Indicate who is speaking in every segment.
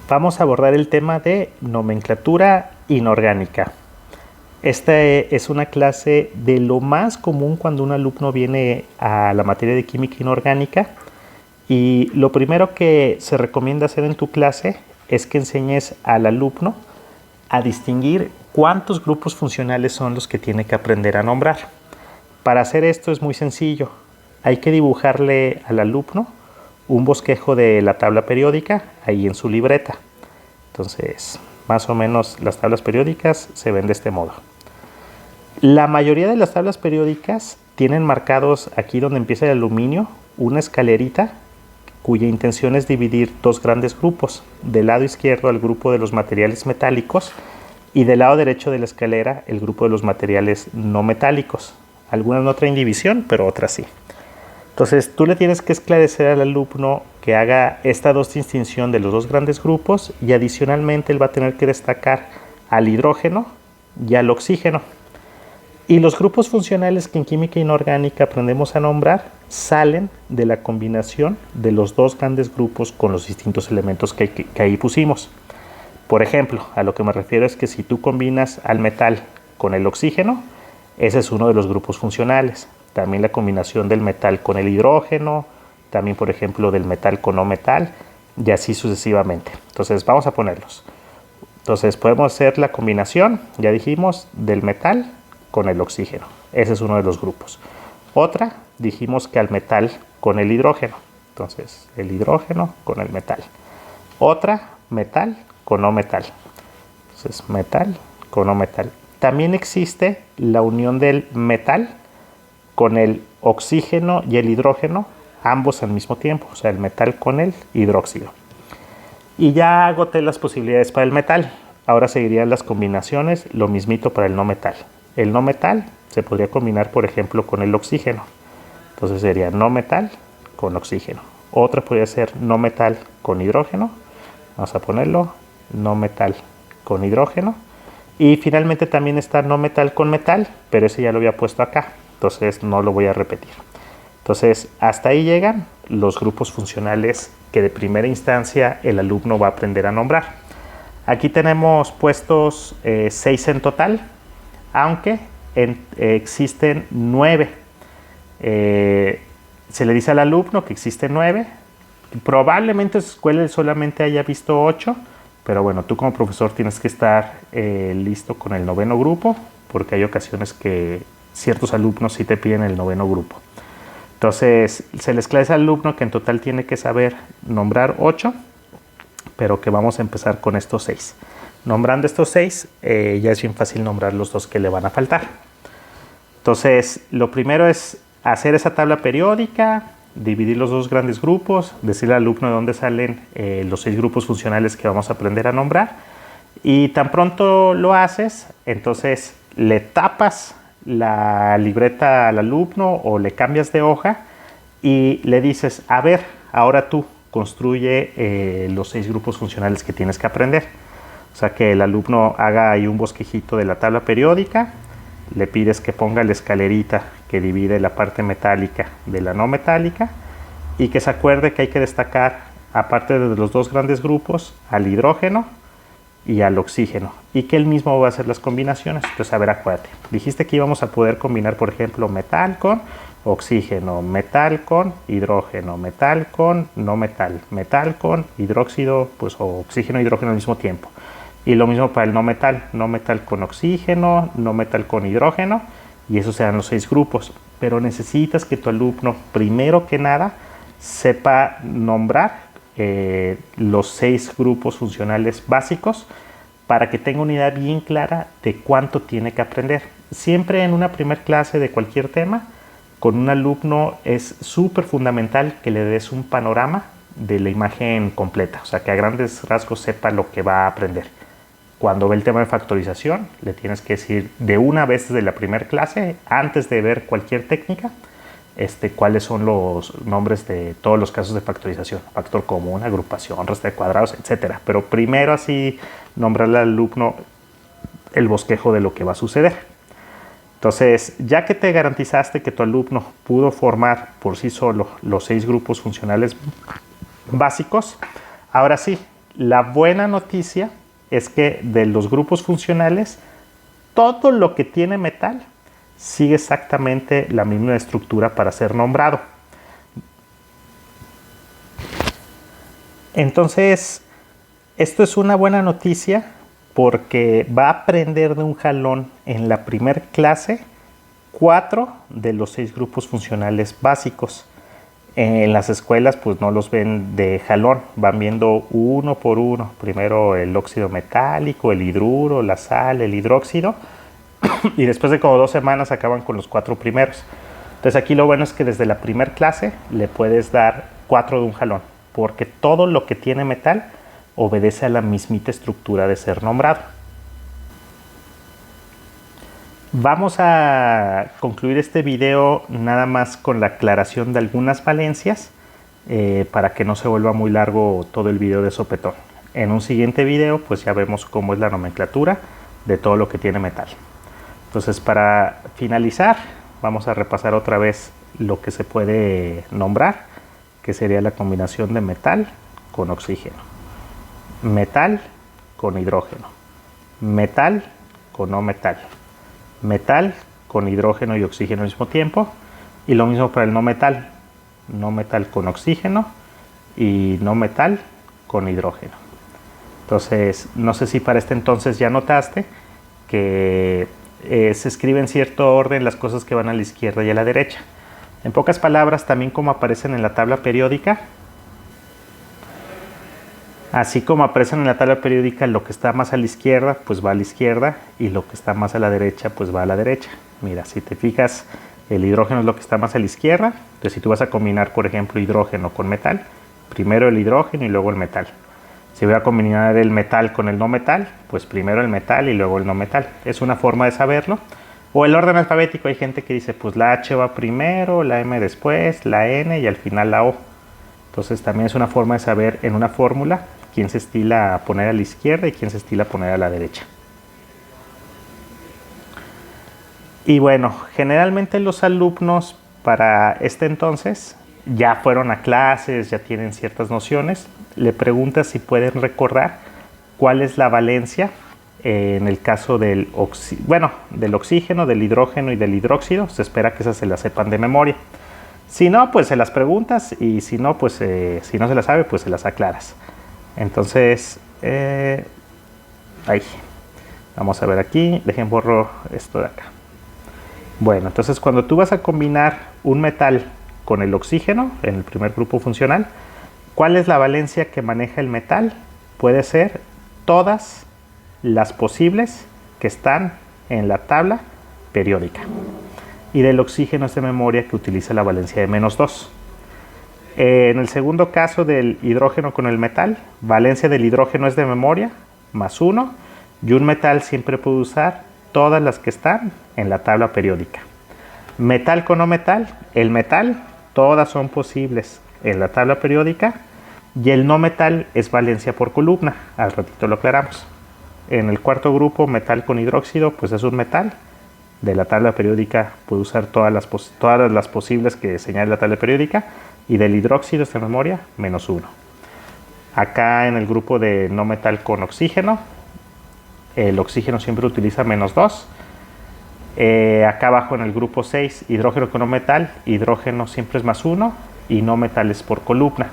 Speaker 1: Vamos a abordar el tema de nomenclatura inorgánica. Esta es una clase de lo más común cuando un alumno viene a la materia de química inorgánica, y lo primero que se recomienda hacer en tu clase es que enseñes al alumno a distinguir cuántos grupos funcionales son los que tiene que aprender a nombrar. Para hacer esto es muy sencillo. Hay que dibujarle al alumno un bosquejo de la tabla periódica ahí en su libreta. Entonces, más o menos las tablas periódicas se ven de este modo. La mayoría de las tablas periódicas tienen marcados aquí donde empieza el aluminio una escalerita cuya intención es dividir dos grandes grupos. Del lado izquierdo el grupo de los materiales metálicos y del lado derecho de la escalera el grupo de los materiales no metálicos. Algunas no traen división, pero otras sí. Entonces tú le tienes que esclarecer al alumno que haga esta distinción de los dos grandes grupos, y adicionalmente él va a tener que destacar al hidrógeno y al oxígeno. Y los grupos funcionales que en química inorgánica aprendemos a nombrar salen de la combinación de los dos grandes grupos con los distintos elementos que ahí pusimos. Por ejemplo, a lo que me refiero es que si tú combinas al metal con el oxígeno, ese es uno de los grupos funcionales. También la combinación del metal con el hidrógeno, también por ejemplo del metal con no metal, y así sucesivamente. Entonces vamos a ponerlos. Entonces podemos hacer la combinación, ya dijimos, del metal con el oxígeno. Ese es uno de los grupos. Otra, dijimos que al metal con el hidrógeno. Entonces el hidrógeno con el metal. Otra, metal con no metal. Entonces metal con no metal. También existe la unión del metal con el oxígeno y el hidrógeno, ambos al mismo tiempo, o sea, el metal con el hidróxido. Y ya agoté las posibilidades para el metal. Ahora seguirían las combinaciones, lo mismito para el no metal. El no metal se podría combinar, por ejemplo, con el oxígeno. Entonces sería no metal con oxígeno. Otra podría ser no metal con hidrógeno. Vamos a ponerlo, no metal con hidrógeno. Y finalmente también está no metal con metal, pero ese ya lo había puesto acá. Entonces no lo voy a repetir. Entonces hasta ahí llegan los grupos funcionales que de primera instancia el alumno va a aprender a nombrar. Aquí tenemos puestos 6 en total, aunque existen 9. Se le dice al alumno que existen 9. Probablemente en su escuela solamente haya visto 8, pero bueno, tú como profesor tienes que estar listo con el 9º grupo, porque hay ocasiones que ciertos alumnos sí te piden el 9º grupo. Entonces se le esclarece al alumno que en total tiene que saber nombrar 8, pero que vamos a empezar con estos 6. Nombrando estos 6, ya es bien fácil nombrar los 2 que le van a faltar. Entonces lo primero es hacer esa tabla periódica, dividir los dos grandes grupos, decirle al alumno de dónde salen los 6 grupos funcionales que vamos a aprender a nombrar, y tan pronto lo haces, entonces le tapas la libreta al alumno o le cambias de hoja y le dices, a ver, ahora tú construye los 6 grupos funcionales que tienes que aprender. O sea, que el alumno haga ahí un bosquejito de la tabla periódica, le pides que ponga la escalerita que divide la parte metálica de la no metálica, y que se acuerde que hay que destacar, aparte de los dos grandes grupos, al hidrógeno y al oxígeno, y que él mismo va a hacer las combinaciones. Entonces, a ver, acuérdate, dijiste que íbamos a poder combinar, por ejemplo, metal con oxígeno, metal con hidrógeno, metal con no metal, metal con hidróxido, pues, o oxígeno e hidrógeno al mismo tiempo. Y lo mismo para el no metal con oxígeno, no metal con hidrógeno, y esos serán los 6 grupos. Pero necesitas que tu alumno, primero que nada, sepa nombrar los 6 grupos funcionales básicos, para que tenga una idea bien clara de cuánto tiene que aprender. Siempre en una primer clase de cualquier tema, con un alumno es súper fundamental que le des un panorama de la imagen completa, o sea, que a grandes rasgos sepa lo que va a aprender. Cuando ve el tema de factorización, le tienes que decir de una vez desde la primera clase, antes de ver cualquier técnica, cuáles son los nombres de todos los casos de factorización: factor común, agrupación, resta de cuadrados, etcétera. Pero primero así nombrarle al alumno el bosquejo de lo que va a suceder. Entonces, ya que te garantizaste que tu alumno pudo formar por sí solo los 6 grupos funcionales básicos, ahora sí, La buena noticia es que de los grupos funcionales, todo lo que tiene metal sigue exactamente la misma estructura para ser nombrado. Entonces, esto es una buena noticia porque va a aprender de un jalón en la primer clase 4 de los 6 grupos funcionales básicos. En las escuelas pues no los ven de jalón, van viendo uno por uno. Primero el óxido metálico, el hidruro, la sal, el hidróxido. Y después de como 2 semanas acaban con los 4 primeros. Entonces aquí lo bueno es que desde la primera clase le puedes dar 4 de un jalón, porque todo lo que tiene metal obedece a la mismita estructura de ser nombrado. Vamos a concluir este video nada más con la aclaración de algunas valencias para que no se vuelva muy largo todo el video de sopetón. En un siguiente video pues ya vemos cómo es la nomenclatura de todo lo que tiene metal. Entonces, para finalizar, vamos a repasar otra vez lo que se puede nombrar, que sería la combinación de metal con oxígeno, metal con hidrógeno, metal con no metal, metal con hidrógeno y oxígeno al mismo tiempo, y lo mismo para el no metal con oxígeno y no metal con hidrógeno. Entonces, no sé si para este entonces ya notaste que se escribe en cierto orden las cosas que van a la izquierda y a la derecha. En pocas palabras, también como aparecen en la tabla periódica, así como aparecen en la tabla periódica, lo que está más a la izquierda pues va a la izquierda y lo que está más a la derecha pues va a la derecha. Mira, si te fijas, el hidrógeno es lo que está más a la izquierda. Entonces, si tú vas a combinar, por ejemplo, hidrógeno con metal, primero el hidrógeno y luego el metal. Si voy a combinar el metal con el no metal, pues primero el metal y luego el no metal. Es una forma de saberlo. O el orden alfabético, hay gente que dice, pues la H va primero, la M después, la N y al final la O. Entonces también es una forma de saber en una fórmula quién se estila a poner a la izquierda y quién se estila a poner a la derecha. Y bueno, generalmente los alumnos para este entonces ya fueron a clases, ya tienen ciertas nociones. Le preguntas si pueden recordar cuál es la valencia en el caso del oxígeno, del hidrógeno y del hidróxido. Se espera que esas se las sepan de memoria. Si no, pues se las preguntas, y si no, pues si no se las sabe, pues se las aclaras. Entonces, ahí. Vamos a ver aquí. Dejen borro esto de acá. Bueno, entonces cuando tú vas a combinar un metal con el oxígeno en el primer grupo funcional, ¿cuál es la valencia que maneja el metal? Puede ser todas las posibles que están en la tabla periódica. Y del oxígeno es de memoria que utiliza la valencia de -2. En el segundo caso del hidrógeno con el metal, valencia del hidrógeno es de memoria, +1, y un metal siempre puede usar todas las que están en la tabla periódica. Metal con no metal, el metal, todas son posibles en la tabla periódica, y el no metal es valencia por columna. Al ratito lo aclaramos. En el cuarto grupo, metal con hidróxido, pues es un metal. De la tabla periódica puede usar todas las posibles que señala la tabla periódica, y del hidróxido es de memoria -1. Acá en el grupo de no metal con oxígeno, el oxígeno siempre utiliza -2. Acá abajo en el grupo 6, hidrógeno con no metal, hidrógeno siempre es +1 y no metal es por columna.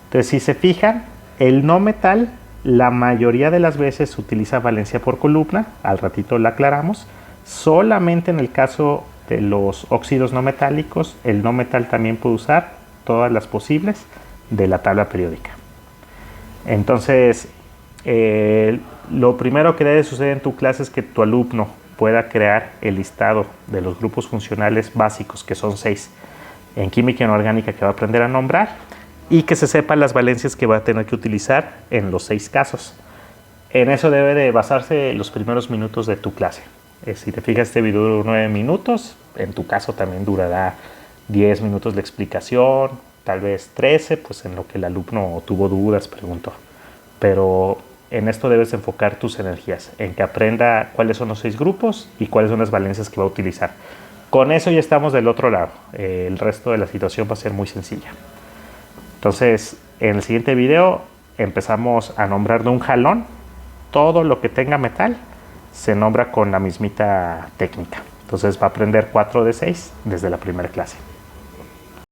Speaker 1: Entonces, si se fijan, el no metal la mayoría de las veces utiliza valencia por columna. Al ratito la aclaramos. Solamente en el caso de los óxidos no metálicos, el no metal también puede usar todas las posibles de la tabla periódica. Entonces, lo primero que debe suceder en tu clase es que tu alumno pueda crear el listado de los grupos funcionales básicos, que son 6, en química inorgánica, que va a aprender a nombrar, y que se sepan las valencias que va a tener que utilizar en los 6 casos. En eso debe de basarse los primeros minutos de tu clase. Si te fijas, este video dura 9 minutos, en tu caso también durará 10 minutos la explicación, tal vez 13, pues en lo que el alumno tuvo dudas, preguntó. Pero en esto debes enfocar tus energías, en que aprenda cuáles son los 6 grupos y cuáles son las valencias que va a utilizar. Con eso ya estamos del otro lado. El resto de la situación va a ser muy sencilla. Entonces, en el siguiente video empezamos a nombrar de un jalón. Todo lo que tenga metal se nombra con la mismita técnica. Entonces va a aprender 4 de 6 desde la primera clase.